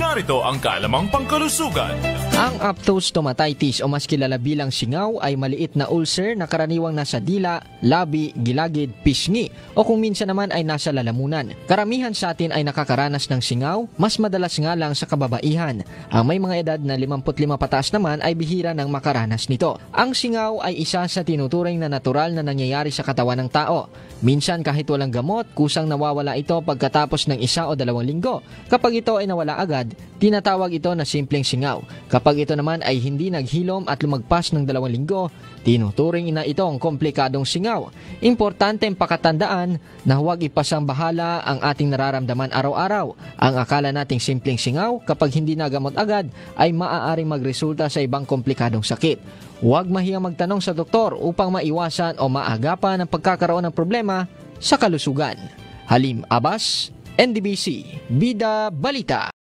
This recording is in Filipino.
narito ang kaalamang pangkalusugan. Ang aphthous stomatitis o mas kilala bilang singaw ay maliit na ulcer na karaniwang nasa dila, labi, gilagid, pisngi o kung minsan naman ay nasa lalamunan. Karamihan sa atin ay nakakaranas ng singaw, mas madalas nga lang sa kababaihan. Ang may mga edad na 55 pataas naman ay bihira ng makaranas nito. Ang singaw ay isa sa tinuturing na natural na nangyayari sa katawan ng tao. Minsan kahit walang gamot, kusang nawawala ito pagkatapos ng 1 o 2 linggo. Kapag ito ay nawala agad, tinatawag ito na simpleng singaw. Kapag ito naman ay hindi naghilom at lumagpas ng 2 linggo, tinuturing na itong komplikadong singaw. Importante ang pakatandaan na huwag ipasambahala ang ating nararamdaman araw-araw. Ang akala nating simpleng singaw, kapag hindi nagamot agad, ay maaaring magresulta sa ibang komplikadong sakit. Huwag mahiyang magtanong sa doktor upang maiwasan o maagapan ang pagkakaroon ng problema sa kalusugan. Halim Abbas, NDBC, Bida Balita.